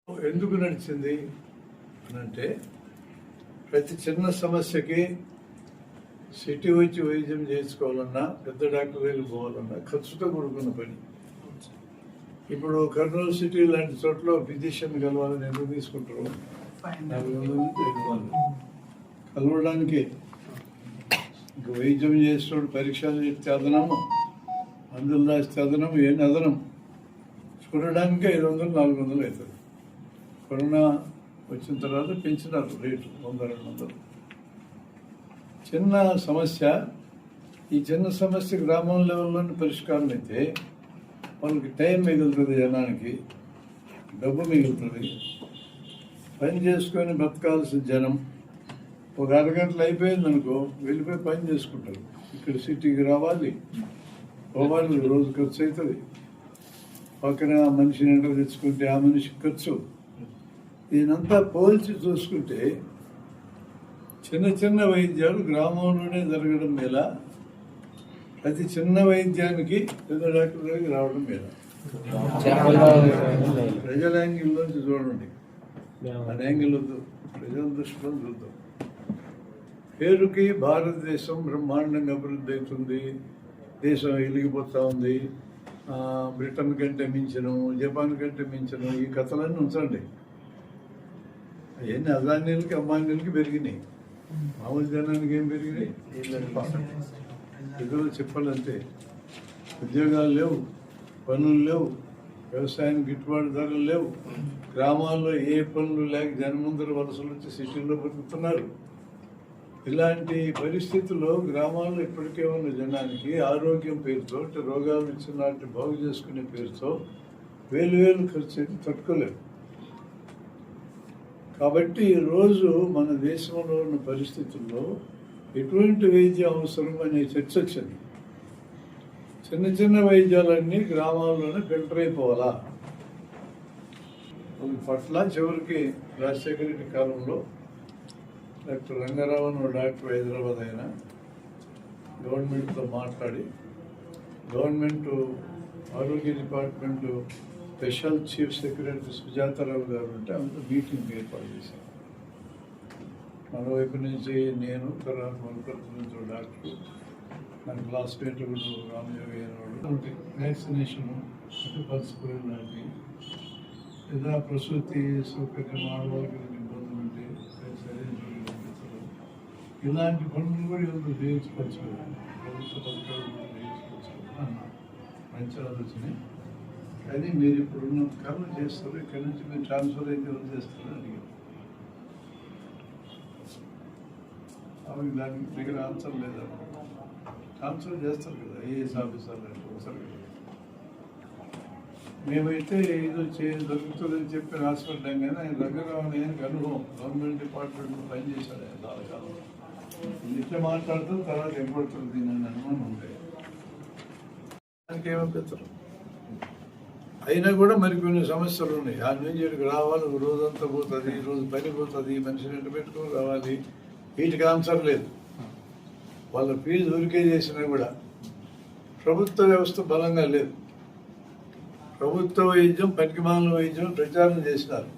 ఎందుకు నడిచింది అని అంటే, ప్రతి చిన్న సమస్యకి సిటీ వచ్చి వైద్యం చేసుకోవాలన్నా, పెద్ద డాక్టర్ దగ్గరికి పోవాలన్నా ఖర్చుతో కూడుకున్న పని. ఇప్పుడు కర్నూలు సిటీ లాంటి చోట్ల ఫిజిషియన్ కలవాలని ఎందుకు తీసుకుంటారు? 400 కలవడానికి. ఇంక వైద్యం చేసేటోడు పరీక్షలు చేస్తే అదనము, మందులు రాస్తే అదనం, ఏం అదనం. చూడడానికి 500, 400 అవుతుంది. కరోనా వచ్చిన తర్వాత పెంచినారు రేటు 100, 200. చిన్న సమస్య, ఈ చిన్న సమస్య గ్రామం లెవెల్లోని పరిష్కారం అయితే వాళ్ళకి టైం మిగులుతుంది, జనానికి డబ్బు మిగులుతుంది, పని చేసుకొని బతకాల్సిన జనం ఒక అరగంటలు అయిపోయింది అనుకో వెళ్ళిపోయి పని చేసుకుంటారు. ఇక్కడ సిటీకి రావాలి, పోవాలి, రోజు ఖర్చు అవుతుంది. పక్కన మనిషిని ఎంటర్ తెచ్చుకుంటే ఆ మనిషికి ఖర్చు. దీనంతా పోల్చి చూసుకుంటే చిన్న చిన్న వైద్యాలు గ్రామంలోనే జరగడం మేలా, ప్రతి చిన్న వైద్యానికి పెద్ద డాక్టర్ దగ్గరికి రావడం మేలా. ప్రజల యాంగిల్లోంచి చూడండి, మన యాంగిల్ వద్దు, ప్రజల దృష్టిలో చూద్దాం. పేరుకి భారతదేశం బ్రహ్మాండంగా అభివృద్ధి అవుతుంది, దేశం వెలిగిపోతూ ఉంది, బ్రిటన్ కంటే మించను, జపాన్ కంటే మించను, ఈ కథలన్నీ ఉంచండి. అవన్నీ అదానీలకి అమ్మానీలకి పెరిగినాయి, మామూలు జనానికి ఏం పెరిగినాయి? ఏదో చెప్పాలంటే ఉద్యోగాలు లేవు, పనులు లేవు, వ్యవసాయం గిట్టుబాటు ధరలు లేవు, గ్రామాల్లో ఏ పనులు లేక జనమందరూ వలసలు వచ్చి సిటీల్లో బతుకుతున్నారు. ఇలాంటి పరిస్థితుల్లో గ్రామాల్లో ఇప్పటికే ఉన్న జనానికి ఆరోగ్యం పేరుతో, రోగాలు ఇచ్చినట్టు బాగు చేసుకునే పేరుతో వేలు ఖర్చు అయితే తట్టుకోలేరు. కాబట్టి ఈరోజు మన దేశంలో ఉన్న పరిస్థితుల్లో ఎటువంటి వైద్యం అవసరం అనే చర్చ వచ్చింది. చిన్న చిన్న వైద్యాలన్నీ గ్రామాల్లోనే ఫిల్టర్ అయిపోవాలా. పట్ల చివరికి రాజశేఖర రెడ్డి కాలంలో డాక్టర్ రంగారావు అని డాక్టర్ హైదరాబాద్ అయిన గవర్నమెంట్తో మాట్లాడి, గవర్నమెంట్ ఆరోగ్య department special chief secretary Sujatha Rao గారు ఉంటే అందులో మీటింగ్ ఏర్పాటు చేశాను. మరోవైపు నుంచి నేను, తర్వాత మరొకరి నుంచి డాక్టర్, మన క్లాస్మేట్ కూడా రామయోగి అయినవాడు, వ్యాక్సినేషన్ అంటే పల్స్పోలియో లాంటి, లేదా ప్రసూతి సౌకర్యం ఆడవాళ్ళకి ఇబ్బందులు ఉంటే సరైన ఇలాంటి పనులు కూడా ఎవరు చేయించుకోవచ్చు, ప్రభుత్వ పథకాలు కూడా చేయించుకోవచ్చు అన్న మంచి ఆలోచనే. కానీ మీరు ఇప్పుడున్న కాలం చేస్తారు, ఇక్కడి నుంచి మీరు ట్రాన్స్ఫర్ అయితే ఎవరు చేస్తారు అడిగారు. అవి దానికి దగ్గర ఆన్సర్ లేదా? ట్రాన్స్ఫర్ చేస్తారు కదా ఐఏఎస్ ఆఫీసర్లు అంటే ఒకసారి కదా. మేమైతే ఏదో దొరుకుతుందని చెప్పి రాసిపెట్టాం, కానీ ఆయన దగ్గర ఆయనకు అనుభవం, గవర్నమెంట్ డిపార్ట్మెంట్లో పనిచేశాడు ఆయన చాలా కాలం. ఇట్లా మాట్లాడుతూ తర్వాత ఎప్పడుతుంది అని అనుమానం ఉంటాయి. దానికి ఏమనిపిస్తారు. అయినా కూడా మరికొన్ని సమస్యలు ఉన్నాయి. ఆ నుంచి ఇక్కడికి రావాలి, రోజంతా పోతుంది, రోజు పని పోతుంది, మనిషిని ఎంట పెట్టుకుని రావాలి. వీటికి ఆన్సర్ లేదు. వాళ్ళ ఫీజు ఊరికే చేసినా కూడా ప్రభుత్వ వ్యవస్థ బలంగా లేదు. ప్రభుత్వ వైద్యం పనికిమాలిన వైద్యం ప్రచారం చేసినారు.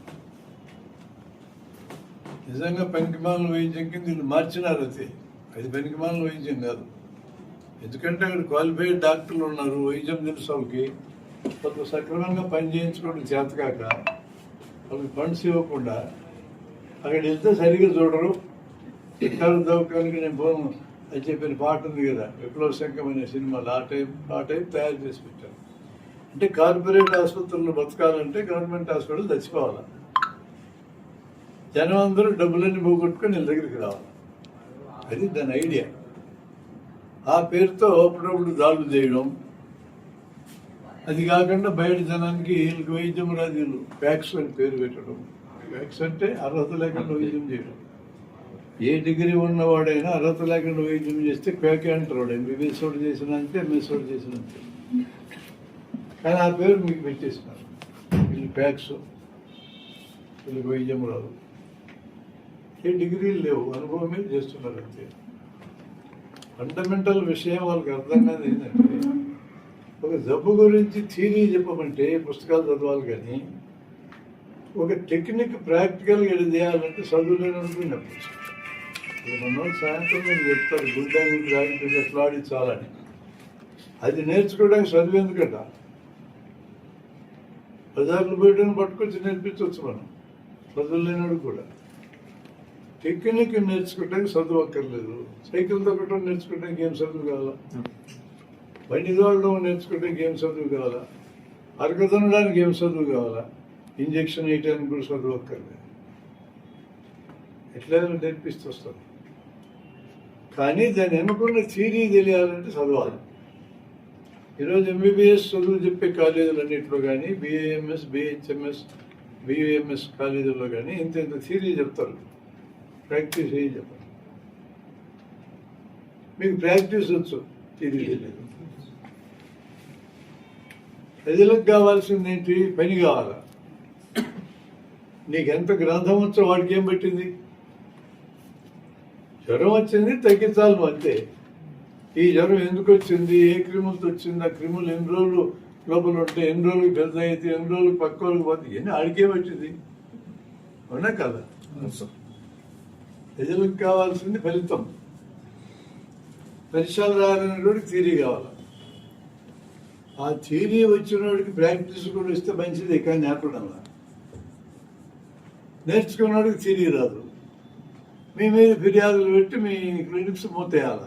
నిజంగా పనికిమాలిన వైద్యం కింద వీళ్ళు మార్చినారు. అది పనికిమాలిన వైద్యం కాదు. ఎందుకంటే అక్కడ క్వాలిఫైడ్ డాక్టర్లు ఉన్నారు, వైద్యం తెలుసు వాళ్ళకి. వాళ్ళు సక్రమంగా పని చేయించుకోవడం చేతకాక వాళ్ళకి ఫండ్స్ ఇవ్వకుండా అక్కడ వెళ్తే సరిగ్గా చూడరు. ఇతర దౌకానికి నేను పోను అని చెప్పిన పాట ఉంది కదా, విప్లవ శంఖం అనే సినిమాలు, ఆ టైప్ తయారు చేసి పెట్టారు. అంటే కార్పొరేట్ ఆసుపత్రులను బతకాలంటే గవర్నమెంట్ హాస్పిటల్ చచ్చిపోవాలి, జనం అందరూ డబ్బులన్నీ పోగొట్టుకొని వీళ్ళ దగ్గరికి రావాలి. అది దాని ఐడియా. ఆ పేరుతో అప్పుడప్పుడు దాడులు చేయడం, అది కాకుండా బయట జనానికి వీళ్ళకి వైద్యం రాదు, వీళ్ళు ప్యాక్స్ అని పేరు పెట్టడం. ప్యాక్స్ అంటే అర్హత లేకుండా వైద్యం చేయడం. ఏ డిగ్రీ ఉన్నవాడైనా అర్హత లేకుండా వైద్యం చేస్తే క్వాకే అంటారు. వాడు ఎంబీబీఎస్ వాడు చేసినంతే, ఎంఎస్ వాడు చేసినంతే. కానీ ఆ పేరు మీకు పెట్టేసినారు. వీళ్ళు ప్యాక్స్, వీళ్ళకి వైద్యం రాదు, ఏ డిగ్రీలు లేవు, అనుభవమే చేస్తున్నారు అంతే. ఫండమెంటల్ విషయం వాళ్ళకి అర్థం కాదు. ఏంటంటే ఒక జబ్బు గురించి థియరీ చెప్పమంటే పుస్తకాలు చదవాలి, కానీ ఒక టెక్నిక్ ప్రాక్టికల్గా ఏది చేయాలంటే చదువులేనప్పుడు నేర్పించు. మనం సాయంత్రం నేను చెప్తారు గుడ్డానికి ప్రాక్టీస్ ఎట్లా ఆడించాలని. అది నేర్చుకోవడానికి చదువు ఎందుకట? బజార్లు పోయడం పట్టుకొచ్చి నేర్పించవచ్చు మనం, చదువులేనాడు కూడా. టెక్నిక్ నేర్చుకోవడానికి చదువు అక్కర్లేదు. సైకిల్ తొక్కడం నేర్చుకోవడానికి ఏం చదువు కావాలా? బండి తోడడం నేర్చుకోవడానికి ఏం చదువు కావాలా? అరగదనడానికి ఏం చదువు కావాలా? ఇంజక్షన్ వేయడానికి కూడా చదువు అక్కర్లేదు. ఎట్లయినా నేర్పిస్తూ వస్తుంది. కానీ దాన్ని ఎన్నుకున్న థియరీ తెలియాలంటే చదవాలి. ఈరోజు ఎంబీబీఎస్ చదువు చెప్పే కాలేజీలు అన్నింటిలో కానీ బిఏఎంఎస్, బిహెచ్ఎంఎస్, బియుఎంఎస్ కాలేజీల్లో కానీ ఇంత థియరీ చెప్తారు, ప్రాక్టీస్ ఏం చెప్పాలి. మీకు ప్రాక్టీస్ వచ్చు, థియరీ తెలియదు. ప్రజలకు కావాల్సింది ఏంటి? పని కావాలా. నీకు ఎంత గ్రంథం వచ్చో వాడికి ఏం పెట్టింది? జ్వరం వచ్చింది, తగ్గించాలి అంతే. ఈ జ్వరం ఎందుకు వచ్చింది, ఏ క్రిములతో వచ్చింది, ఆ క్రిములు ఎన్ని రోజులు లోపల ఉంటే, ఎన్ని రోజులకు పెద్ద అయితే, ఎన్ని రోజులకు పక్క వాళ్ళకి పోతే, ఇవన్నీ ఆడికే వచ్చింది. అవునా కదా? ప్రజలకు కావాల్సింది ఫలితం. పరిశ్రమ రావాలనేవాడికి థియరీ కావాలి. ఆ థియరీ వచ్చిన వాడికి ప్రాక్టీస్ కూడా ఇస్తే మంచిది, కానీ నేర్పడం నేర్చుకున్నవాడికి థియరీ రాదు. మీ మీద ఫిర్యాదులు పెట్టి మీ క్లినిక్స్ మూతేయాల.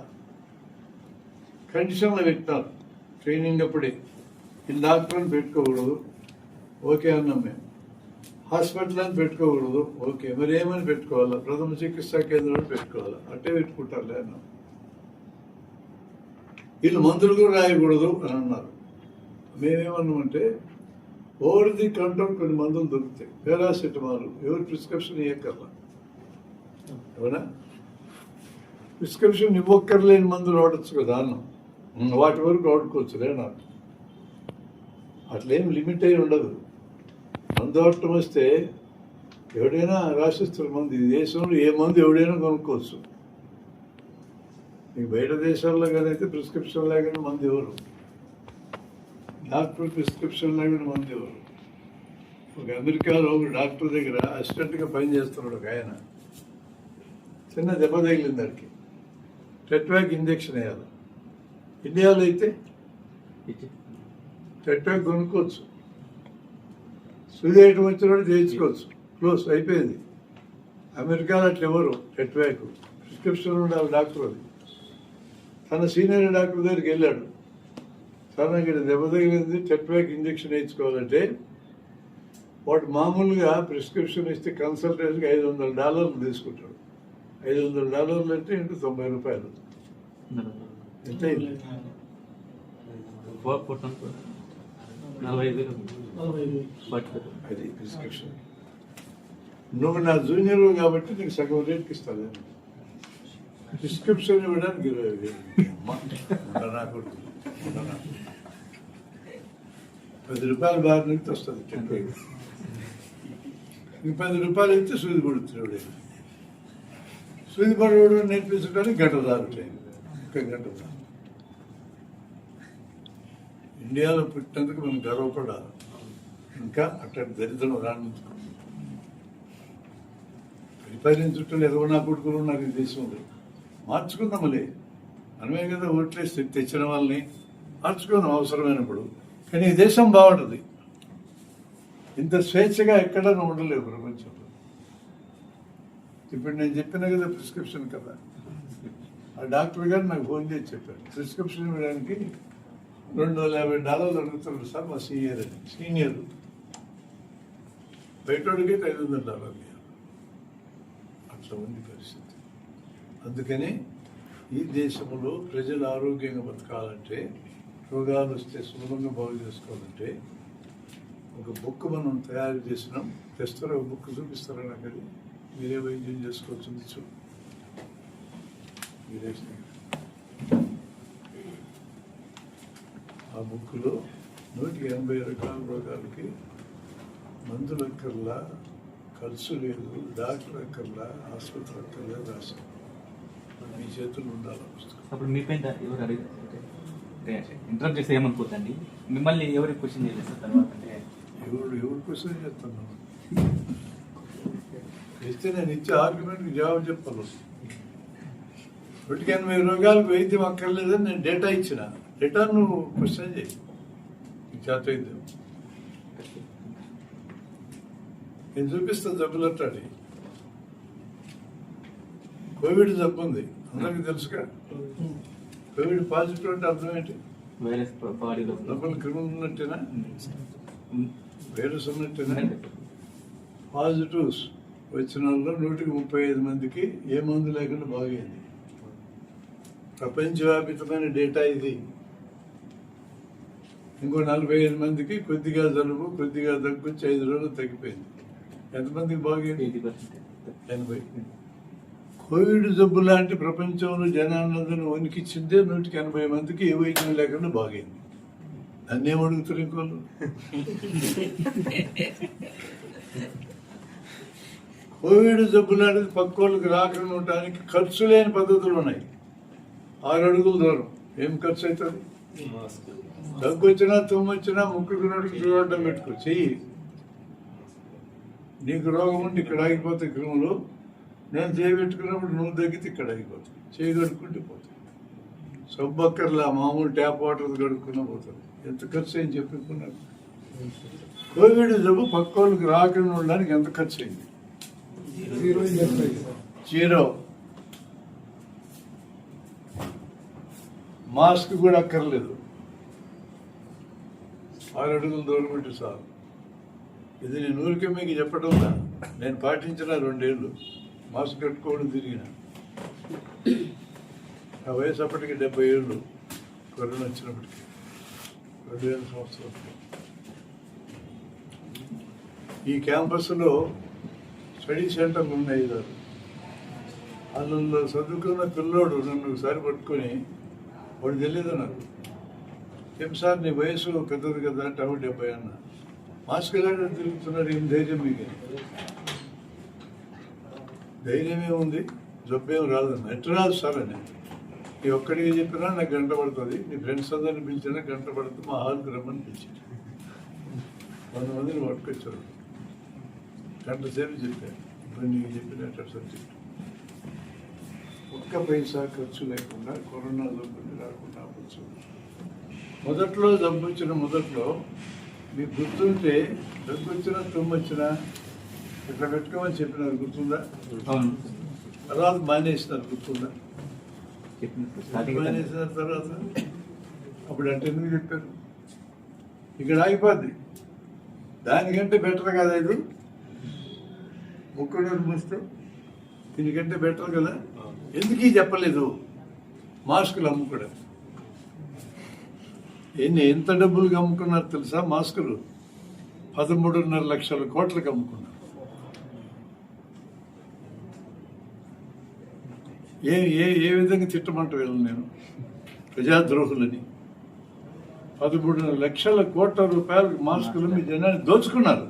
కండిషన్లో పెట్టినారు ట్రైనింగ్ అప్పుడే. ఈ డాక్టర్ని పెట్టుకోకూడదు, ఓకే అన్నాం మేము. హాస్పిటల్ అని పెట్టుకోకూడదు, ఓకే. మరి ఏమని పెట్టుకోవాలా? ప్రథమ చికిత్సా కేంద్రం పెట్టుకోవాలా? అట్టే పెట్టుకుంటారులే అన్నాం. వీళ్ళు మందులు కూడా రాయకూడదు అని అన్నారు. మేమేమన్నామంటే ఓవర్ ది కంట్రోల్ కొన్ని మందులు దొరుకుతాయి, పారాసిటమాల్, ఎవరు ప్రిస్క్రిప్షన్ ఇవ్వక్కర్లా. అవునా? ప్రిస్క్రిప్షన్ ఇవ్వక్కర్లేని మందులు వాడచ్చు కదా అన్నాం. వాటి వరకు వాడుకోవచ్చులే నాకు. అట్లేం లిమిట్ అయి ఉండదు. మందు వాడటం వస్తే ఎవడైనా రాసిస్తారు మందు. ఈ దేశంలో ఏ మందు ఎవడైనా కొనుక్కోవచ్చు. మీకు బయట దేశాల్లో కానీ అయితే ప్రిస్క్రిప్షన్ లేకుండా మందు ఎవరు, డాక్టర్ ప్రిస్క్రిప్షన్ లేకుండా మందు ఎవరు. ఒక అమెరికాలో ఒక డాక్టర్ దగ్గర అసిస్టెంట్గా పనిచేస్తున్నాడు ఒక ఆయన. చిన్న దెబ్బ తగిలింది దానికి, టెట్వాక్ ఇంజక్షన్ వేయాలి. ఇండియాలో అయితే టెట్వాక్ కొనుక్కోవచ్చు, సూది వేయటం వచ్చినప్పుడు చేయించుకోవచ్చు, క్లోజ్ అయిపోయింది. అమెరికాలో అట్లా ఎవరు టెట్వాక్ ప్రిస్క్రిప్షన్ ఉండాలి డాక్టర్. అది తన సీనియర్ డాక్టర్ దగ్గరికి వెళ్ళాడు. సార్ నాకు ఇక్కడ దెబ్బ తగిలింది, టెట్వాక్ ఇంజక్షన్ వేయించుకోవాలంటే వాడు మామూలుగా ప్రిస్క్రిప్షన్ ఇస్తే కన్సల్టెన్సీకి $500 తీసుకుంటాడు. $500 అంటే ఇంటూ $90. ఎంత అయింది? అది ప్రిస్క్రిప్షన్. నువ్వు నా జూనియర్ కాబట్టి నీకు సగం రేట్కి ఇస్తాను. ప్రిస్క్రిప్షన్ ఇవ్వడానికి 20,000 నాకు ₹10 బారి నుంచి వస్తుంది. ఇంక ₹10 ఇస్తే సూది పడుతున్నాడు. సూది పడవడం నేర్పించడానికి గంటదారు టైం, ఒక గంటదారు. ఇండియాలో పుట్టినందుకు మనం గర్వపడాలి. ఇంకా అట్లాంటి దరిద్రం రాణించుకో. పరిపాలించుంటే ఎదవ నా కొడుకులు ఉన్నారు ఈ దేశంలో. మార్చుకుందామలే, మనమే కదా ఓట్లేసి తెచ్చిన వాళ్ళని మార్చుకుందాం అవసరమైనప్పుడు. కానీ ఈ దేశం బాగుంటుంది. ఇంత స్వేచ్ఛగా ఎక్కడైనా ఉండలేవు ప్రపంచంలో. ఇప్పుడు నేను చెప్పిన కదా ప్రిస్క్రిప్షన్ కదా, ఆ డాక్టర్ గారు నాకు ఫోన్ చేసి చెప్పారు, ప్రిస్క్రిప్షన్ ఇవ్వడానికి $250 అడుగుతున్నారు సార్ మా సీనియర్ అని. సీనియర్ బయటోడికి $500. అట్లా ఉంది పరిస్థితి. అందుకని ఈ దేశంలో ప్రజలు ఆరోగ్యంగా బతకాలంటే, రోగాలు వస్తే సులభంగా బాగు చేసుకోవాలంటే ఒక బుక్ మనం తయారు చేసినాం. తెస్తారా? ఒక బుక్ చూపిస్తారా నాకు? అది మీరే వైద్యం చేసుకోవచ్చు. చూ మీరే. ఆ బుక్లో 180 రకాల రోగాలకి మందులు అక్కర్లా, ఖర్చు లేదు, డాక్టర్ అక్కర్లా, ఆసుపత్రి అక్కర్లా రాశాం. మీ చేతులు ఉండాలి పుస్తకం. అప్పుడు మీ పైన ఎవరు అడిగారు ఇంటర్వ్యూ చేస్తే ఏమనుకోద్దండి, మిమ్మల్ని ఎవరికి క్వశ్చన్ చేయలేదు సార్ తర్వాత? ఎవరు క్వశ్చన్ చేస్తున్నాను? ఇస్తే నేను ఇచ్చే ఆర్గ్యుమెంట్కి జవాబు చెప్పాలి. 180 రోగాలకు వైద్యం అక్కర్లేదని నేను డేటా ఇచ్చిన. డేటా నువ్వు క్వశ్చన్ చేయి, చేత వైద్యం నేను చూపిస్తాను. జబ్బులట్టాడి కోవిడ్ జబ్బు ఉంది, అందరికీ తెలుసుగా. కోవిడ్ పాజిటివ్ అంటే అర్థం ఏంటి? వైరస్ బాడీలో లోపల క్రిములు ఉన్నట్టేనా, వైరస్ ఉన్నట్టేనా? పాజిటివ్స్ వచ్చిన వాళ్ళు 135 మందికి ఏ మందు లేకుండా బాగైంది. ప్రపంచవ్యాపితమైన డేటా ఇది. ఇంకో 45 మందికి కొద్దిగా జలుబు, కొద్దిగా దగ్గు వచ్చి 5 రోజులు తగ్గిపోయింది. ఎంతమందికి బాగైంది? 80. కోవిడ్ జబ్బు లాంటి ప్రపంచంలో జనాలందరూ వణికిచ్చిందే 180 మందికి ఏ వైద్యం లేకుండా బాగైంది. అన్నేం అడుగుతారు ఇంకోళ్ళు? కోవిడ్ జబ్బు లాంటిది పక్కోళ్ళకి రాకుండా ఉండటానికి ఖర్చు లేని పద్ధతులు ఉన్నాయి. 6 అడుగుల దూరం ఏం ఖర్చు అవుతుంది? దగ్గు వచ్చినా, తుమ్ము వచ్చినా ముక్కుకు నోటికి చూడడం పెట్టుకో, చెయ్యి. నీకు రోగం ఉండి ఇక్కడ ఆగిపోతే క్రిములు, నేను చేయబెట్టుకున్నప్పుడు నువ్వు తగ్గితే ఇక్కడ ఆగిపోతుంది. చేయి కడుక్కుంటే పోతుంది. సబ్బక్కర్లా, మామూలు ట్యాప్ వాటర్ కడుక్కున్నా పోతుంది. ఎంత ఖర్చు అయింది చెప్పుకున్నాను. కోవిడ్ జబ్బు పక్క వాళ్ళకి రాకుండా ఉండడానికి ఎంత ఖర్చు అయింది? 0. మాస్క్ కూడా అక్కర్లేదు. 6 అడుగుల దూరం పెట్టి చాలు. ఇది నేను ఊరికే మీకు చెప్పడంలా, నేను పాటించిన 2 ఏళ్ళు మాస్క్ కట్టుకోవడం తిరిగిన. ఆ వయసు అప్పటికి 70 ఏళ్ళు. కరోనా వచ్చినప్పటికీ 2000 సంవత్సరాలు. ఈ క్యాంపస్లో స్టడీ సెంటర్లు ఉన్నాయి. అందులో చదువుకున్న పిల్లోడు నన్ను ఒకసారి పట్టుకొని, వాడు తెలియదు నాకు, ఏం సార్ నీ వయసు పెద్దది కదా అంటే, 70 అన్న. మాస్క్ ఎలాంటి తిరుగుతున్నారు, ఏం ధైర్యం మీకు? ధైర్యమే ఉంది, జబ్బేం రాదన్న. ఎట్లా రాదు సార్ అని. నీ ఒక్కడికి చెప్పినా నాకు గంట పడుతుంది, నీ ఫ్రెండ్స్ అందరిని పిలిచినా గంట పడుతుంది. మా హాల్కి రమ్మని పిలిచారు. 100 మందిని పట్టుకొచ్చారు. గంట సేపు చెప్పారు. ఇప్పుడు నీకు చెప్పినట్టు సబ్జెక్ట్. ఒక్క పైసా ఖర్చు లేకుండా కరోనా జబ్బుని రాకుండా అవ్వచ్చు. మొదట్లో జబ్బు వచ్చిన మొదట్లో మీకు గుర్తుంటే, దగ్గు వచ్చినా తుమ్ము వచ్చినా ఇట్లా పెట్టుకోమని చెప్పినారు, గుర్తుందా? తర్వాత మానేసినారు, గుర్తుందా? మానేసిన తర్వాత అప్పుడు అంటే ఎందుకు చెప్పారు? ఇక్కడ ఆగిపోద్ది. దానికంటే బెటర్ కదా ఇది. ముక్కు మూస్తే దీనికంటే బెటర్ కదా. ఎందుకు చెప్పలేదు? మాస్కులు అమ్ముకోవడం. ఎంత డబ్బులు అమ్ముకున్నారు తెలుసా? మాస్కులు 13.5 లక్షల కోట్లకు అమ్ముకున్నారు. ఏ ఏ ఏ విధంగా తిట్టమంట వీళ్ళని నేను? ప్రజాద్రోహులని. 13 లక్షల కోట్ల రూపాయలకు మాస్కులు మీ జనాన్ని దోచుకున్నారు.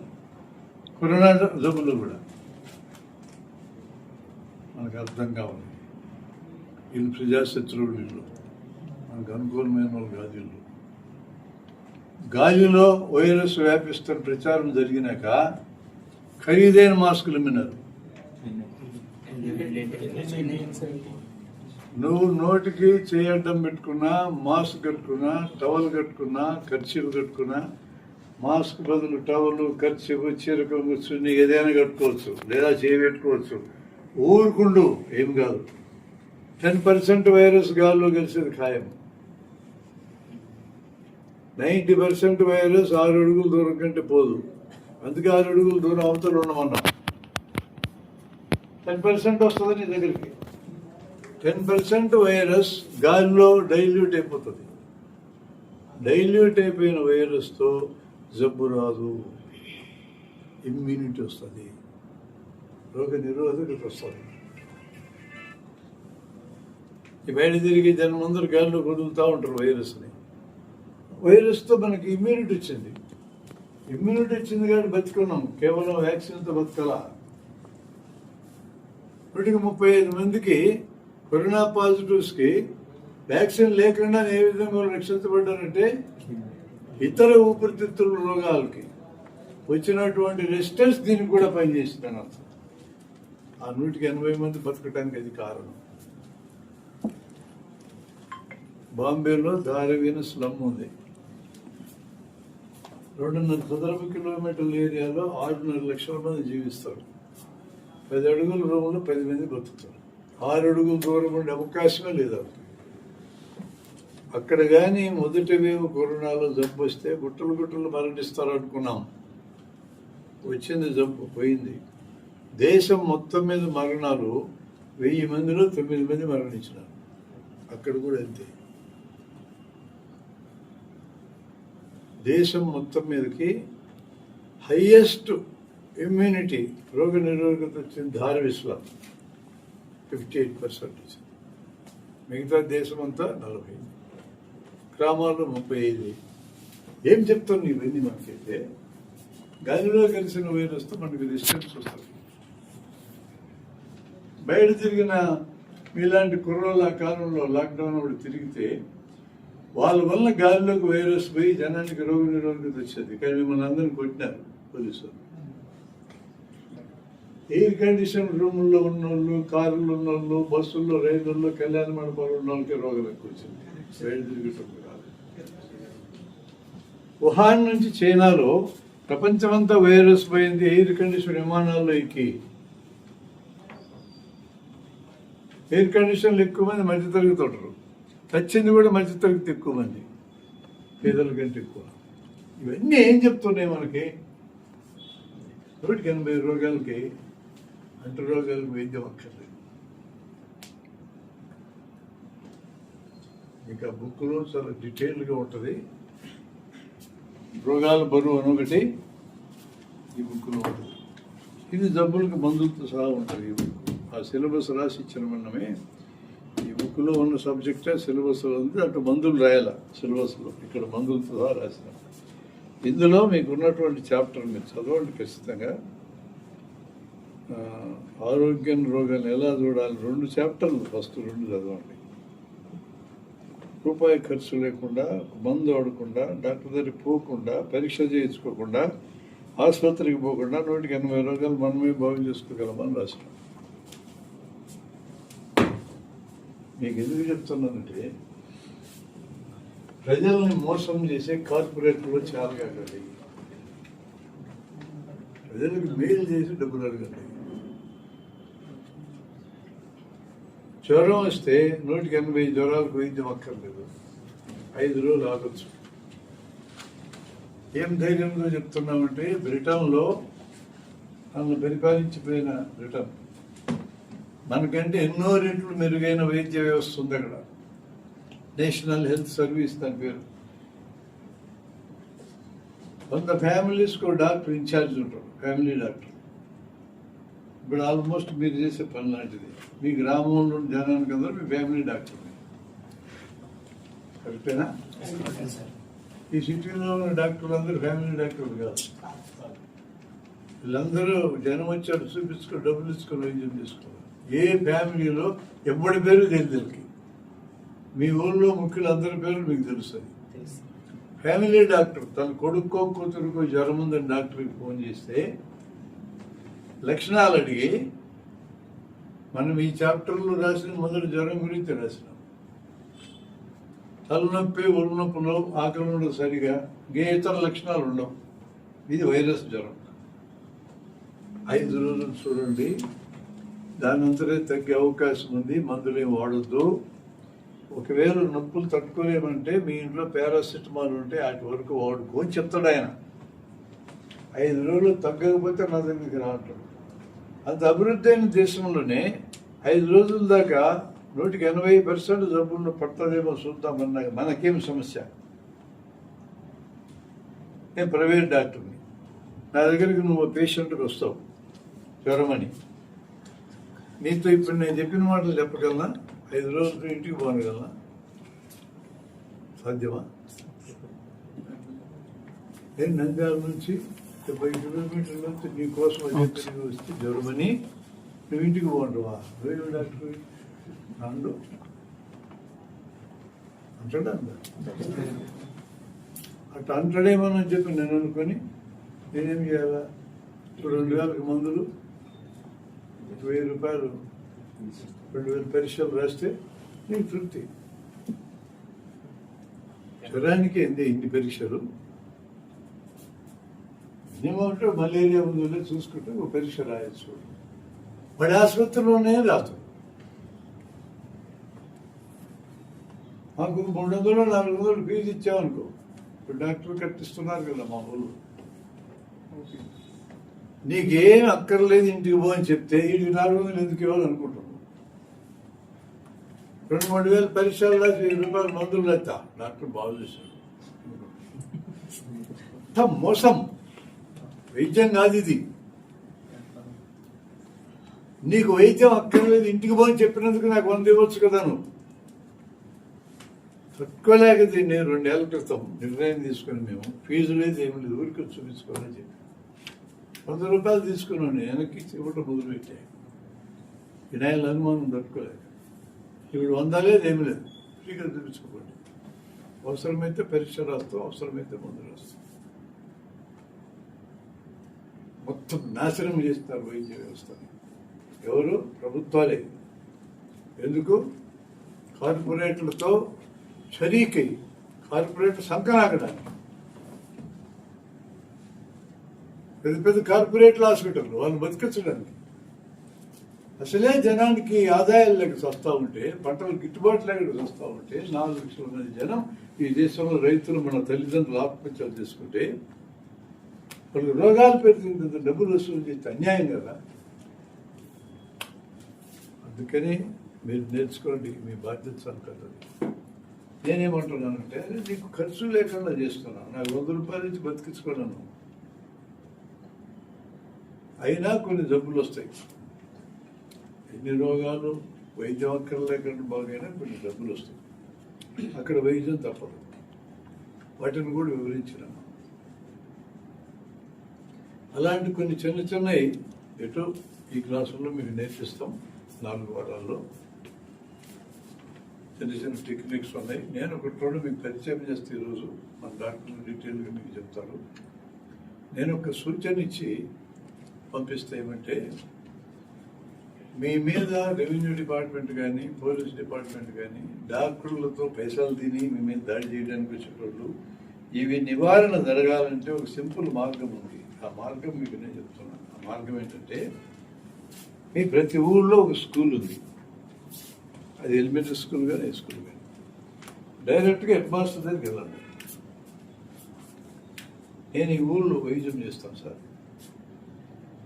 కరోనా జబ్బులు కూడా మనకు అర్థం కావాలి. వీళ్ళు ప్రజాశత్రువులు, వీళ్ళు మనకు అనుకూలమైన వాళ్ళు కాదు. వీళ్ళు గాలిలో వైరస్ వ్యాపిస్తున్న ప్రచారం జరిగినాక ఖరీదైన మాస్కులు అమ్మినారు. నువ్వు నోటికి చేయడ్డం పెట్టుకున్నా, మాస్క్ కట్టుకున్నా, టవల్ కట్టుకున్నా, కర్చీఫ్ కట్టుకున్నా, మాస్క్ బదులు టవల్, కర్చీఫ్, చీరక కూర్చుని ఏదైనా కట్టుకోవచ్చు, లేదా చేయబెట్టుకోవచ్చు. ఊరుకుండు, ఏం కాదు. 10% వైరస్ గాల్లో కలిసేది ఖాయం. 90% వైరస్ 6 అడుగుల దూరం కంటే పోదు. అందుకే 6 అడుగుల దూరం అవతల ఉండమన్నాం. 10% వస్తుంది నీ దగ్గరికి. 10% వైరస్ గాలిలో డైల్యూట్ అయిపోతుంది. డైల్యూట్ అయిపోయిన వైరస్తో జబ్బు రాదు, ఇమ్యూనిటీ వస్తుంది, రోగ నిరోధకత వస్తుంది. ఈ బయట తిరిగి దాని ముందర గాలిలో వదులుతూ ఉంటారు వైరస్ని. వైరస్తో మనకి ఇమ్యూనిటీ వచ్చింది. ఇమ్యూనిటీ వచ్చింది కాబట్టి బతుకున్నాం. కేవలం వ్యాక్సిన్తో బతకలా. 135 మందికి కరోనా పాజిటివ్స్కి వ్యాక్సిన్ లేకుండా ఏ విధంగా రక్షించబడ్డారంటే, ఇతర ఊపిరితిత్తుల రోగాలకి వచ్చినటువంటి రెసిస్టెన్స్ దీనికి కూడా పనిచేసిందని అర్థం. ఆ 180 మంది బతకడానికి అది కారణం. బాంబేలో దారివీన స్లమ్ ఉంది. 2.5 చదరపు కిలోమీటర్ల ఏరియాలో 6.5 లక్షల మంది జీవిస్తారు. 10 అడుగుల రూమ్లో 10 మంది బతుకుతారు. 6 అడుగుల దూరం ఉండే అవకాశమే లేదు. అక్కడ కానీ మొదటి వేవ్ కరోనాలో జబ్బు వస్తే గుట్టలు గుట్టలు మరణిస్తారు అనుకున్నాం. వచ్చింది జబ్బు, పోయింది. దేశం మొత్తం మీద మరణాలు 1000 మందిలో 9 మంది మరణించినారు. అక్కడ కూడా అంతే. దేశం మొత్తం మీదకి హైయెస్ట్ ఇమ్యూనిటీ, రోగ నిరోధకత వచ్చింది ధారవిస్లో 58% వచ్చింది. మిగతా దేశం అంతా 40, గ్రామాల్లో 35. ఏం చెప్తాను ఇవన్నీ మనకైతే? గాలిలో కలిసిన వైరస్తో మనకి రెసిస్టెన్స్ వస్తుంది. బయట తిరిగిన మీలాంటి కుర్రోళ్ళ కాలంలో లాక్డౌన్ అప్పుడు తిరిగితే వాళ్ళ వల్ల గాలిలోకి వైరస్ పోయి జనానికి రోగ నిరోధకత వచ్చేది. కానీ మిమ్మల్ని అందరిని కొట్టినారు పోలీసులు. ఎయిర్ కండిషన్ రూముల్లో ఉన్నోళ్ళు, కారుల్లో ఉన్నోళ్ళు, బస్సుల్లో, రైళ్లలో, కళ్యాణ మండపాలు ఉన్న వాళ్ళకి రోగం ఎక్కువ వచ్చింది. బయట తిరిగేటప్పుడు కాదు. వుహాన్ నుంచి చైనాలో ప్రపంచమంతా వైరస్ పోయింది. ఎయిర్ కండిషన్ విమానాల్లో ఎక్కి, ఎయిర్ కండిషన్లు ఎక్కువ మంది మధ్యతరగతి ఉంటారు. వచ్చింది కూడా మధ్యతరగతి ఎక్కువ మంది, పేదల కంటే ఎక్కువ. ఇవన్నీ ఏం చెప్తున్నాయి మనకి? 180 రోగాలకి, అంటు రోగాలకు వైద్యం అక్కర్లేదు. ఇంకా బుక్లో చాలా డీటెయిల్గా ఉంటుంది. రోగాల బరువు అని ఒకటి ఈ బుక్లో ఉంటుంది. ఇది జబ్బులకు మందులతో సహా ఉంటుంది ఈ బుక్. ఆ సిలబస్ రాసి ఇచ్చిన మనమే ఈ బుక్లో ఉన్న సబ్జెక్టే సిలబస్లో ఉంది. అటు మందులు రాయాల సిలబస్లో, ఇక్కడ మందులతో సహా రాసిన. ఇందులో మీకు ఉన్నటువంటి చాప్టర్ మీరు చదవండి ఖచ్చితంగా. ఆరోగ్యం, రోగాన్ని ఎలా చూడాలి 2 చాప్టర్లు, ఫస్ట్ 2 చదవండి. రూపాయి ఖర్చు లేకుండా, మందు వాడకుండా, డాక్టర్ దగ్గరికి పోకుండా, పరీక్ష చేయించుకోకుండా, ఆసుపత్రికి పోకుండా 180 రోగాలు మనమే బాగు చేసుకోగలమని రాసినాం. మీకు ఎందుకు చెప్తున్నానంటే, ప్రజల్ని మోసం చేసే కార్పొరేట్లు చాలా కాకండి. ప్రజలకు మేలు చేసి డబ్బులు అడగండి. జ్వరం వస్తే 180 జ్వరాలకు వైద్యం అక్కర్లేదు. 5 రోజులు ఆగొచ్చు. ఏం ధైర్యంతో చెప్తున్నామంటే, బ్రిటన్లో నన్ను పరిపాలించిపోయిన బ్రిటన్ మనకంటే ఎన్నో రెట్లు మెరుగైన వైద్య వ్యవస్థ ఉంది అక్కడ. నేషనల్ హెల్త్ సర్వీస్ దాని పేరు. 100 ఫ్యామిలీస్కి డాక్టర్ ఇన్ఛార్జ్ ఉంటారు, ఫ్యామిలీ డాక్టర్. ఇప్పుడు ఆల్మోస్ట్ మీరు చేసే పని లాంటిది. మీ గ్రామంలో జనానికి అందరూ మీ ఫ్యామిలీ డాక్టర్. కరెక్టేనా? ఈ సిటీలో ఉన్న డాక్టర్లు అందరూ ఫ్యామిలీ డాక్టర్లు కాదు. వీళ్ళందరూ జనం వచ్చారు చూపించుకొని డబ్బులు ఇచ్చుకొని వైద్యం చేసుకోవాలి. ఏ ఫ్యామిలీలో ఎవరి పేరు తెలియదు. మీ ఊళ్ళో ముఖ్యులు అందరి పేరు మీకు తెలుస్తుంది. ఫ్యామిలీ డాక్టర్ తన కొడుకో కూతురుకో జ్వరం ఉందని డాక్టర్కి ఫోన్ చేస్తే లక్షణాలు అడిగి, మనం ఈ చాప్టర్లో రాసిన మొదటి జ్వరం గురించి రాసినాం. తలనొప్పి, ఒళ్ళు నొప్పులు, ఆకలి ఉండదు సరిగా, ఏ ఇతర లక్షణాలు ఉండవు. ఇది వైరస్ జ్వరం. 5 రోజులు చూడండి, దాని అంతరే తగ్గే అవకాశం ఉంది. మందులేం వాడొద్దు. ఒకవేళ నొప్పులు తట్టుకోలేమంటే మీ ఇంట్లో పారాసిటమాల్ ఉంటే వాటి వరకు వాడుకో అని చెప్తాడు ఆయన. 5 రోజులు తగ్గకపోతే నా దగ్గరికి రావటం. అంత అభివృద్ధి అయిన దేశంలోనే 5 రోజుల దాకా 180% జబ్బులను పడుతుందేమో చూద్దామన్నా మనకేం సమస్య? నేను ప్రైవేట్ డాక్టర్ని. నా దగ్గరికి నువ్వు పేషెంట్కి వస్తావు జ్వరమని. నీతో ఇప్పుడు నేను చెప్పిన మాటలు చెప్పగలనా? 5 రోజులు ఇంటికి పోనగలనా? సాధ్యమా? నేను నంద్యాల నుంచి 70 కిలోమీటర్ల నుంచి నీ కోసం తిరిగి వస్తే జ్వరమని నువ్వు ఇంటికి పోండవా? వేరే డాక్టర్ అండు అంటాడా? అట్లా అంటాడేమోనని చెప్పి నేను అనుకొని నేనేం చేయాలా? ఇప్పుడు 2000 మందులు, 1000 రూపాయలు, 2000 పరీక్షలు రాస్తే నీకు తృప్తి. జ్వరానికి ఇన్ని పరీక్షలు, ఏమంటే మలేరియా ఉందో చూసుకుంటే ఒక పరీక్ష రాయొచ్చు. బడి ఆసుపత్రిలోనే రాదు. మాకు 300 400 ఫీజు ఇచ్చామనుకో, ఇప్పుడు డాక్టర్ కట్టిస్తున్నారు కదా మా ఊళ్ళో. నీకేం అక్కర్లేదు ఇంటికి పో అని చెప్తే వీడికి 400 ఎందుకు ఇవ్వాలనుకుంటున్నాను. 2-3 వేల పరీక్షలు రాసి 1000 రూపాయలు మందులు రాస్తా, డాక్టర్ బాగు చేశాడు. మోసం, వైద్యం కాదు ఇది. నీకు వైద్యం అక్కర్లేదు ఇంటికి పోని చెప్పినందుకు నాకు 100 ఇవ్వచ్చు కదా. నువ్వు తట్టుకోలేక దీన్ని 2 ఏళ్ల క్రితం నిర్ణయం తీసుకుని మేము ఫీజు లేదు ఏమి లేదు, ఊరికి చూపించుకోవాలని చెప్పి 100 రూపాయలు తీసుకున్నాను. వెనక్కి ఇవ్వటం మొదలుపెట్టాయి. వినాయకుల అనుమానం తట్టుకోలేక ఇప్పుడు 100 లేదు ఏమి లేదు, ఫ్రీగా చూపించుకోండి. అవసరమైతే పరీక్ష రాస్తాం, అవసరమైతే మందు రాస్తాం. మొత్తం నాశనం చేస్తారు వైద్య వ్యవస్థని. ఎవరు? ప్రభుత్వాలే. ఎందుకు? కార్పొరేట్లతో షరీకై కార్పొరేట్ సంకనాకడానికి. పెద్ద పెద్ద కార్పొరేట్ల హాస్పిటల్ వాళ్ళు బతికించడానికి. అసలే జనానికి ఆదాయాలు లేక వస్తూ ఉంటే, పంటలు గిట్టుబాటు లేక వస్తూ ఉంటే, 4 లక్షల మంది జనం ఈ దేశంలో రైతులు మన తల్లిదండ్రులు ఆత్మహత్యలు చేసుకుంటే వాళ్ళకి రోగాలు పెరిగినంత డబ్బులు వసూలు చేస్తే అన్యాయం కదా. అందుకని మీరు నేర్చుకోండి, మీ బాధ్యత సంకల్పం. నేనేమంటున్నానంటే, నీకు ఖర్చు లేకుండా చేస్తున్నాను, నాకు 100 రూపాయల నుంచి బతికించుకున్నాను. అయినా కొన్ని జబ్బులు వస్తాయి. ఎన్ని రోగాలు వైద్యం అక్కర లేకుండా బాగైనా కొన్ని జబ్బులు వస్తాయి. అక్కడ వైద్యం తప్పదు. వాటిని కూడా వివరించినాను. అలాంటి కొన్ని చిన్న చిన్నవి ఎటో ఈ క్లాసుల్లో మీకు నేర్పిస్తాం. 4 వారాల్లో చిన్న చిన్న టెక్నిక్స్ ఉన్నాయి. నేను ఒకటి రెండు మీకు పరిచయం చేస్తే ఈరోజు మన డాక్టర్లు డీటెయిల్గా మీకు చెప్తారు. నేను ఒక సూచన ఇచ్చి పంపిస్తే ఏమంటే, మీ మీద రెవెన్యూ డిపార్ట్మెంట్ కానీ పోలీస్ డిపార్ట్మెంట్ కానీ డాక్టర్లతో పైసలు తిని మీ మీద దాడి చేయడానికి వచ్చేటోళ్ళు, ఇవి నివారణ జరగాలంటే ఒక సింపుల్ మార్గం ఉంది. ఆ మార్గం మీకు నేను చెప్తున్నాను. ఆ మార్గం ఏంటంటే, మీ ప్రతి ఊళ్ళో ఒక స్కూల్ ఉంది. అది ఎలిమెంటరీ స్కూల్ కానీ హై స్కూల్ కానీ. డైరెక్ట్గా హెడ్ మాస్టర్ దగ్గరికి వెళ్ళండి. నేను ఈ ఊళ్ళో వైద్యం చేస్తాను సార్,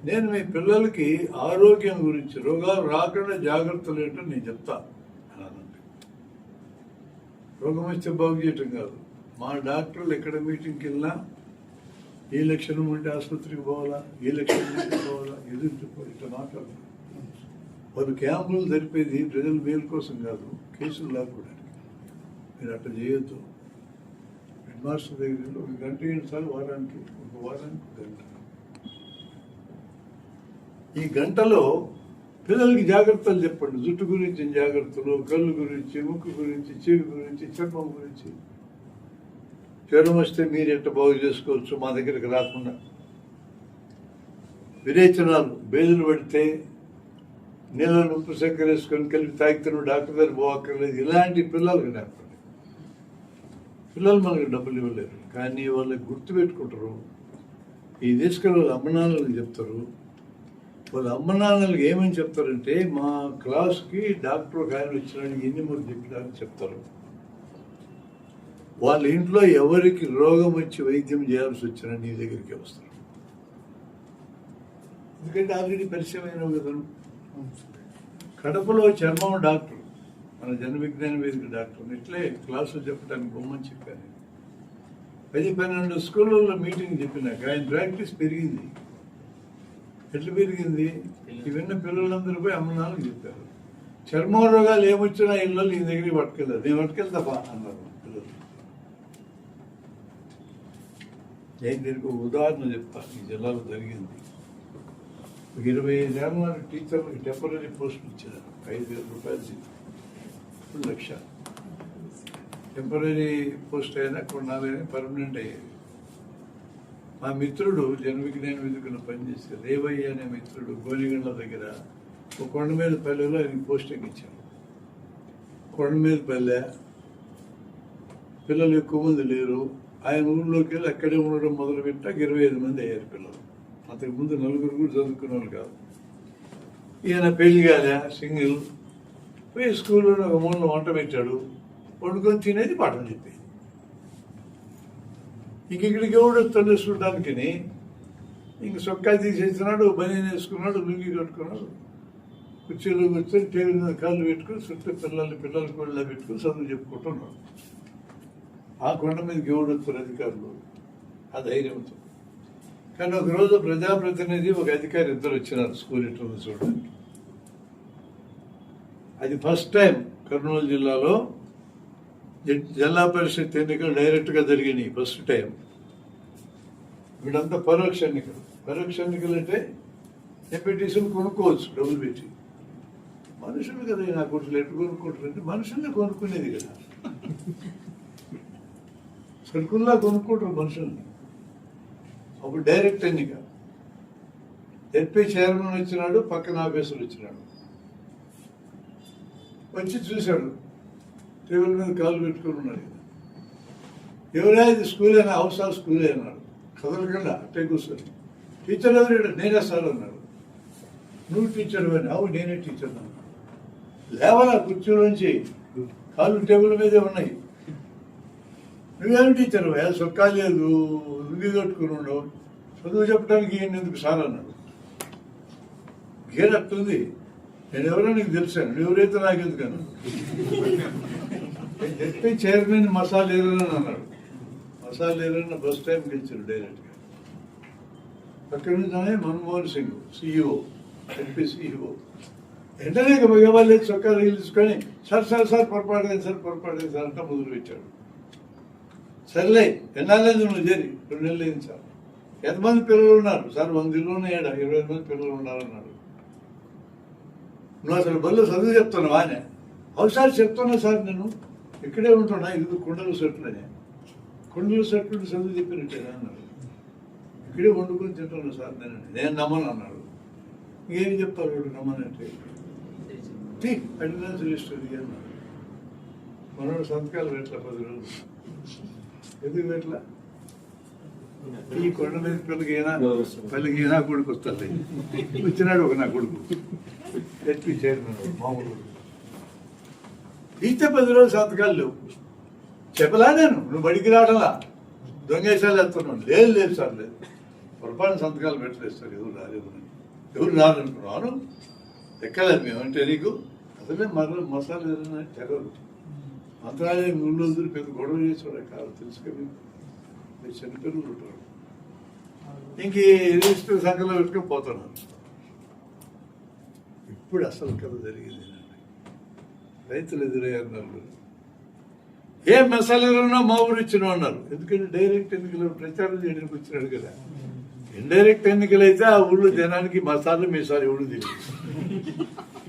నేను మీ పిల్లలకి ఆరోగ్యం గురించి, రోగాలు రాకుండా జాగ్రత్తలు ఏంటో నేను చెప్తా అనండి. రోగం వస్తే బాగు చేయటం కాదు. మా డాక్టర్లు ఎక్కడ మీటింగ్కి వెళ్ళినా ఏ లక్షణం ఉంటే ఆసుపత్రికి పోవాలా, ఏ లక్షణం ఉంటే పోవాలా, ఎదురు ఇట్లా మాట్లాడతారు. వాళ్ళు క్యాంపులు జరిపేది ప్రజల మేలు కోసం కాదు, కేసులు లాక్కోవడానికి. మీరు అట్లా చేయొద్దు. హెడ్ మాస్టర్ దగ్గర 1 గంట 7 సార్లు వారానికి, 1 వారానికి 1 గంట. ఈ గంటలో పిల్లలకి జాగ్రత్తలు చెప్పండి. జుట్టు గురించి జాగ్రత్తలు, కళ్ళు గురించి, ముక్కు గురించి, చెవి గురించి, చర్మం గురించి. జ్వరం వస్తే మీరు ఎట్లా బాగు చేసుకోవచ్చు మా దగ్గరికి రాకుండా. విరేచనాలు, బేదులు పడితే నీళ్ళను ఉప్పు చక్కెర వేసుకొని కలిపి తాగితే డాక్టర్ దగ్గర పోక్కర్లేదు. ఇలాంటి పిల్లలకి నేర్పండి. పిల్లలు మనకు డబ్బులు ఇవ్వలేరు, కానీ వాళ్ళకి గుర్తుపెట్టుకుంటారు. ఈ తీసుకెళ్ళి వాళ్ళ అమ్మనాన్నలకు చెప్తారు. వాళ్ళ అమ్మనాన్నలకు ఏమని చెప్తారంటే, మా క్లాస్కి డాక్టర్ ఒక ఆయన వచ్చినాడు, ఎన్ని మూడు చెప్పడానికి చెప్తారు. వాళ్ళ ఇంట్లో ఎవరికి రోగం వచ్చి వైద్యం చేయాల్సి వచ్చినా నీ దగ్గరికి వస్తారు. ఎందుకంటే ఆల్రెడీ పరిచయం అయినావు కదా. కడపలో చర్మం డాక్టర్, మన జన విజ్ఞాన వేదిక డాక్టర్ ఇట్లే క్లాసులు చెప్పడానికి బొమ్మని చెప్పాను. 10-12 స్కూళ్ళల్లో మీటింగ్ చెప్పినాక ఆయన ప్రాక్టీస్ పెరిగింది. ఎట్లా పెరిగింది? ఇవన్న పిల్లలందరూ పోయి అమ్మనాన్నకు చెప్పారు. చర్మ రోగాలు ఏమొచ్చినా ఇళ్ళు నీ దగ్గరికి పట్టుకెళ్ళారు. నేను పట్టుకెళ్తావా అన్నారు పిల్లలు. నేను దీనికి ఒక ఉదాహరణ చెప్తాను. ఈ జిల్లాలో జరిగింది. 25 ఏళ్ళ టీచర్లకు టెంపరీ పోస్టులు ఇచ్చారు. 5,000 రూపాయలు జీతం, 1,00,000. టెంపరీ పోస్ట్ అయినా కొన్నాళ్ళైనా పర్మనెంట్ అయ్యేది. మా మిత్రుడు జన్మవిజ్ఞాన వేదికలో పనిచేస్తే రేవయ్య అనే మిత్రుడు గోలిగండ్ల దగ్గర ఒక కొండ మీద పల్లెలో ఆయనకి పోస్టింగ్ ఇచ్చాడు. కొండ మీద పల్లె, పిల్లలు ఎక్కువ మంది లేరు. ఆయన ఊళ్ళోకి వెళ్ళి అక్కడే ఉండడం మొదలుపెట్టాక 25 మంది అయ్యారు పిల్లలు. అంతకు ముందు 4 కూడా చదువుకునే వాళ్ళు కాదు. ఈయన పెళ్లి కాలే, సింగిల్. పోయి స్కూల్లో ఒక మూలలో వంట పెట్టాడు, వండుకొని తినేది పాఠం చెప్పి. ఇక్కడికి ఎవడు తల్లి చూడడానికి ఇంక సొక్కా తీసేస్తున్నాడు, బనీని వేసుకున్నాడు, లుంగి కట్టుకున్నాడు, కుర్చీలో కూర్చొని టేబుల్ మీద కాళ్ళు పెట్టుకుని చుట్టూ పిల్లలు కూడా పెట్టుకుని చదువు చెప్పుకుంటున్నాడు. ఆ కొండ మీదకి ఎవడు వస్తారు అధికారులు, ఆ ధైర్యంతో. కానీ ఒకరోజు ప్రజాప్రతినిధి ఒక అధికారి ఇద్దరు వచ్చినారు స్కూల్ ఎట్లుంది చూడడానికి. అది ఫస్ట్ టైం కర్నూలు జిల్లాలో జిల్లా పరిషత్ ఎన్నికలు డైరెక్ట్గా జరిగినాయి. First time. వీళ్ళంతా పరోక్ష ఎన్నికలు. పరోక్ష ఎన్నికలు అంటే ఎంపీటీసీలు కొనుక్కోవచ్చు డబ్బులు పెట్టి. మనుషులు కదా నా కొడుకులు ఎట్టు కొనుక్కుంటారంటే మనుషుల్ని కొనుక్కునేది కదా. సరుకుల్లా కొనుక్కుంటారు మనుషుల్ని. అప్పుడు డైరెక్ట్ ఎన్నిక. జెడ్పీ చైర్మన్ వచ్చినాడు, పక్కన ఆఫీసర్ వచ్చినాడు. వచ్చి చూశాడు, టేబుల్ మీద కాలు పెట్టుకుని ఉన్నాడు. ఎవరైనా ఇది స్కూల్ అయినా, అవసరం స్కూలే అన్నాడు. కదలకుండా అట్టే కూర్చొని. టీచర్ ఎవరు? నేనే సార్ అన్నాడు. నువ్వు టీచర్ అని? అవు నేనే టీచర్ అన్నాడు. లేవలా కుర్చీలోంచి, కాళ్ళు టేబుల్ మీదే ఉన్నాయి. నువ్వేమి టీచర్ అయ్యా? సొక్కా లేదు, రుగి కట్టుకుని ఉండవు, చదువు చెప్పడానికి ఎందుకు సార్ అన్నాడు. గేరట్టుంది. నేను ఎవరో నీకు తెలిసాను, నువ్వు ఎవరైతే నాకు ఎందుకన్నా. చెప్పి చైర్మన్ మసాలా ఏరని అన్నాడు. మసాలా ఏరన్న ఫస్ట్ టైం గెలిచాడు డైరెక్ట్గా. అక్కడి నుంచి Manmohan Singh CEO, MP CEO. వెంటనే మగవాళ్ళు చొక్కా తీసుకొని సార్ పొరపాటు సార్ అంతా మొదలు పెట్టాడు. సర్లే ఎన్నాళ్ళేది నువ్వు చేరి? 2 నెలలు అయింది సార్. ఎంతమంది పిల్లలు ఉన్నారు సార్? 100 ఇళ్ళలోనే 25 మంది పిల్లలు ఉన్నారన్నాడు. నువ్వు అసలు బళ్ళు చదువు చెప్తున్నావా అని? అవసరం చెప్తున్నా సార్, నేను ఇక్కడే ఉంటున్నా, ఇది కుండలు సెట్లనే. కుండలు సెట్లు చదువు చెప్పినట్టేనా అన్నాడు. ఇక్కడే వండుకొని తింటున్నా సార్ నేను నమ్మను అన్నాడు. ఇంకేం చెప్తారు వాడు నమ్మనంటే? అటెండెన్స్ లిస్ట్ అది అన్నాడు. మనోడు సంతకాలు పెట్టలా 10 రోజులు. ఎందుకు పెట్టలా? ఈ కొండ మీద పల్లెకి నా కొడుకు వస్తుంది. వచ్చినాడు ఒక నా కొడుకు ఎస్పీ చైర్మన్ మామూలు. ఇస్తే 10 రోజులు సంతకాలు లేవు. చెప్పలా నేను, నువ్వు బడికి రావడంలా, దొంగేసాలు వేస్తున్నాను. లేదు సార్, లేదు, పొరపాటు సంతకాలు పెట్టలేదు సార్, ఎవరు రారనుకున్నాను. ఎక్కలేదు మేము అంటే నీకు అసలే మసాలా ఏదైనా తెగరు. మంత్రాలయం ఊళ్ళో వదిలి పెద్ద గొడవ చేసేవాడు కాదు, తెలుసుకొని చిన్నపిల్లలు ఉంటారు. ఇంక రిజిస్టర్ సంఖ్యలో పెట్టుకొని పోతున్నారు. ఇప్పుడు అసలు కథ జరిగింది. రైతులు ఎదురయ్యారు నలుగురు. ఏ మసాలాలున్నా మా ఊరు ఇచ్చిన అన్నారు. ఎందుకంటే డైరెక్ట్ ఎన్నికలు ప్రచారం చేయడానికి వచ్చినాడు కదా. ఇండైరెక్ట్ ఎన్నికలు అయితే ఆ ఊళ్ళో జనానికి మసాలా మీసాలు ఎవడు తెలియదు,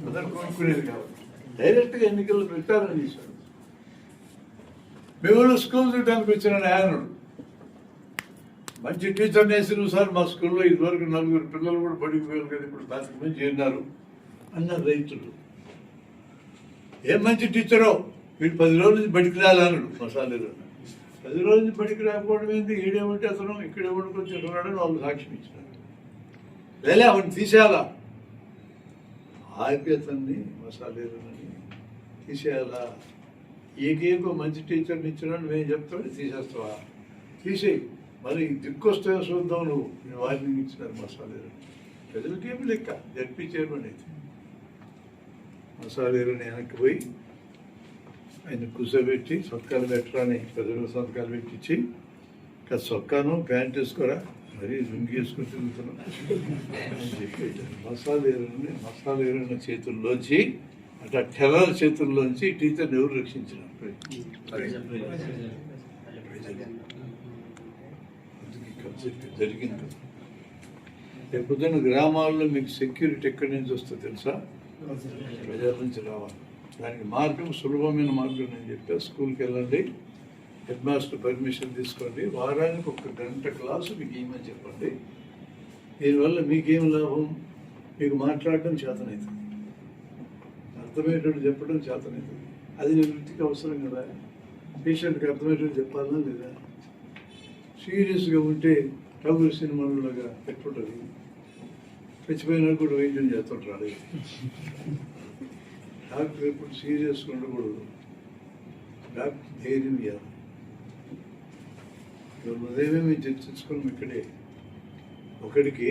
అందరు కొనుక్కునేది కాబట్టి. డైరెక్ట్గా ఎన్నికల్లో ప్రచారం చేశాడు. మీ ఊళ్ళో స్కూల్ చూడడానికి వచ్చినాడు ఆయనుడు. మంచి టీచర్ వేసిన సార్, మా స్కూల్లో ఇదివరకు 4 పిల్లలు కూడా బడికి పోయారు కదా, ఇప్పుడు 10 మంది చేరినారు అన్నారు రైతులు. ఏం మంచి టీచరో, వీడు 10 రోజుల నుంచి బడికి రాలన్నాడు మసాలేరు. 10 రోజుల నుంచి బడికి రాకపోవడం ఏంటి? ఈడేమంటే అతను ఇక్కడే వండుకొని తింటున్నాడని వాళ్ళు సాక్ష్యం ఇచ్చినారు. లేలే అవన్నీ తీసేయాలా, ఆపి అతన్ని మసాలేరుని తీసేయాలా. ఏకేకో మంచి టీచర్ని ఇచ్చినాడు, మేము చెప్తాడు తీసేస్తావా? తీసేయి, మరి దిక్కొస్తే చూద్దాం. నువ్వు వార్నింగ్ ఇచ్చినారు మసాలేరు. ప్రజలకేమి లెక్క. జడ్పీ చైర్మన్ అయితే మసాలేరుని వెనక్కి పోయి ఆయన కూర్చోబెట్టి సొక్కాలు పెట్టరాని ప్రజలు సంతకాలు పెట్టించి, ఇంకా సొక్కాను ప్యాంట్ వేసుకోరా, మరీ లుంగి వేసుకొని తిరుగుతున్నాం అని చెప్పి మసాలేరుని చేతుల్లోంచి, అంటే టెర్రర్ చేతుల్లోంచి టీచర్ని ఎవరు రక్షించినారు? జరిగింది కదా. రేపొద్దున గ్రామాల్లో మీకు సెక్యూరిటీ ఎక్కడి నుంచి వస్తుందో తెలుసా? ప్రజల నుంచి రావాలి. దానికి మార్గం, సులభమైన మార్గం నేను చెప్పా. స్కూల్కి వెళ్ళండి, హెడ్ మాస్టర్ పర్మిషన్ తీసుకోండి, వారానికి 1 గంట క్లాసు మీకు ఏమని చెప్పండి. దీనివల్ల మీకేం లాభం? మీకు మాట్లాడడం చేతనవుతుంది, అర్థమయ్యేటట్టు చెప్పడం చేతనవుతుంది. అది నీ వృత్తికి అవసరం కదా. పేషెంట్కి అర్థమయ్యేటట్టు చెప్పాలా లేదా? సీరియస్గా ఉంటే టబుల్ సినిమాలుగా ఎట్లుంటుంది, చచ్చిపోయినా కూడా వైద్యం చేస్తుంటారు. డాక్టర్ ఎప్పుడు సీరియస్గా ఉండకూడదు, డాక్టర్ ధైర్యం ఇవ్వాలి. ఉదయమే మేము చర్చించుకున్నాం ఇక్కడే. ఒకడికి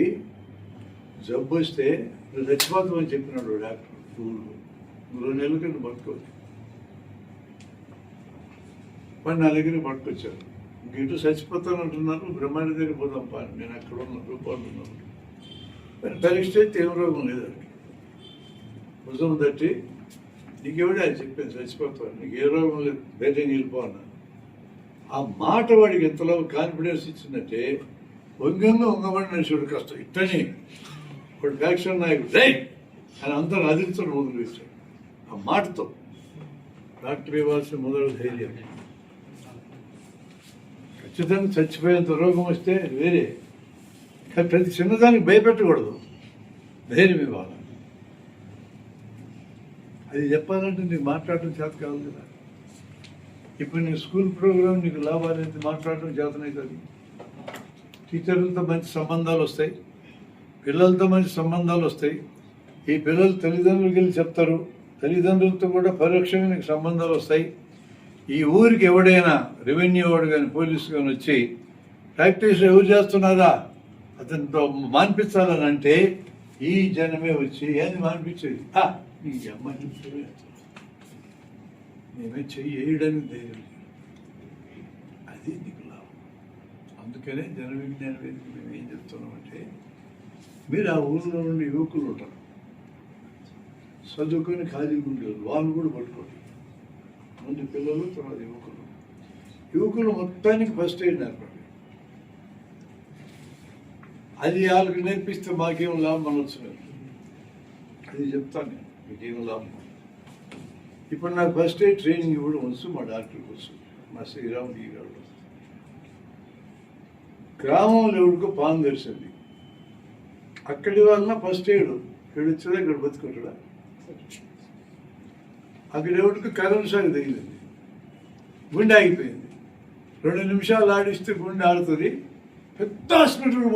జబ్బు వస్తే నువ్వు చచ్చిపోతావు అని చెప్పినాడు డాక్టర్. 2 నెలల కింద పట్టుకోవచ్చు, మరి నా దగ్గర పట్టుకొచ్చారు. ఇంక చచ్చిపోతాను అంటున్నారు, బ్రహ్మాండ దగ్గర పోదాం పని, నేను అక్కడ ఉన్న రూపాయలు ఉన్నాను. పరీక్ష అయితే ఏం రోగం లేదండి. భుజం తట్టి నీకెవడే అని చెప్పాను చచ్చిపోతాను, నీకు ఏ రోగం లేదు, బయటకి వెళ్ళిపోన్నా. ఆ మాట వాడికి ఎంతలో కాన్ఫిడెన్స్ ఇచ్చిందంటే వంగబడి నడిచాడు కష్టం ఇట్టని. వాడు ఫ్యాక్షన్ నాయకుడు రైట్ అని అంతా అదిరితో మొదలు వేశాడు. ఆ మాటతో డాక్టర్ ఇవ్వాల్సిన మొదలు ధైర్యం. ఖచ్చితంగా చచ్చిపోయేంత రోగం వస్తే వేరే, కానీ ప్రతి చిన్నదానికి భయపెట్టకూడదు, ధైర్యం ఇవ్వాలి. అది చెప్పాలంటే నీకు మాట్లాడటం చేత కాదు కదా. ఇప్పుడు నీ స్కూల్ ప్రోగ్రామ్ నీకు లాభాలు మాట్లాడటం చేతనవుతుంది. టీచర్లతో మంచి సంబంధాలు వస్తాయి, పిల్లలతో మంచి సంబంధాలు వస్తాయి. ఈ పిల్లలు తల్లిదండ్రులకి వెళ్ళి చెప్తారు, తల్లిదండ్రులతో కూడా పరోక్షంగా నీకు సంబంధాలు వస్తాయి. ఈ ఊరికి ఎవడైనా రెవెన్యూ వాడు కానీ పోలీసు కానీ వచ్చి ప్రాక్టీస్ ఎవరు చేస్తున్నారా అతనితో మాన్పించాలని అంటే ఈ జనమే వచ్చి ఏంది మాన్పించేది, నీ అమ్మాయి మేమే చెయ్యి వేయడానికి ధైర్యం, అది నీకు లాభం. అందుకనే జన విజ్ఞాన వేదిక మేము ఏం చెప్తున్నామంటే, మీరు ఆ ఊళ్ళో నుండి యువకులు ఉంటారు, చదువుకొని ఖాళీగా ఉండేవారు, వాళ్ళు కూడా పట్టుకోండి. ముందు పిల్లలు, తర్వాత యువకులు మొత్తానికి ఫస్ట్ ఎయిడ్ నేర్పండి. అది వాళ్ళకి నేర్పిస్తే మాకేం లాభం అనొచ్చు, అది చెప్తాను నేను మీకేం లాభం. ఇప్పుడు నాకు ఫస్ట్ ఎయిడ్ ట్రైనింగ్ ఇవ్వడం వచ్చు, మా డాక్టర్కి వచ్చు, మా శ్రీరాముడి గారు. గ్రామంలో ఎవడికో పాము తెలిసింది, అక్కడి వలన ఫస్ట్ ఎయిడ్ ఇక్కడ వచ్చేదా ఇక్కడ బతుకుంటాడా. అక్కడ ఎవరికి కరెంట్ షాక్ తగిలింది, గుండె ఆగిపోయింది. 2 నిమిషాలు ఆడిస్తే గుండె ఆడుతుంది, పెద్ద హాస్పిటల్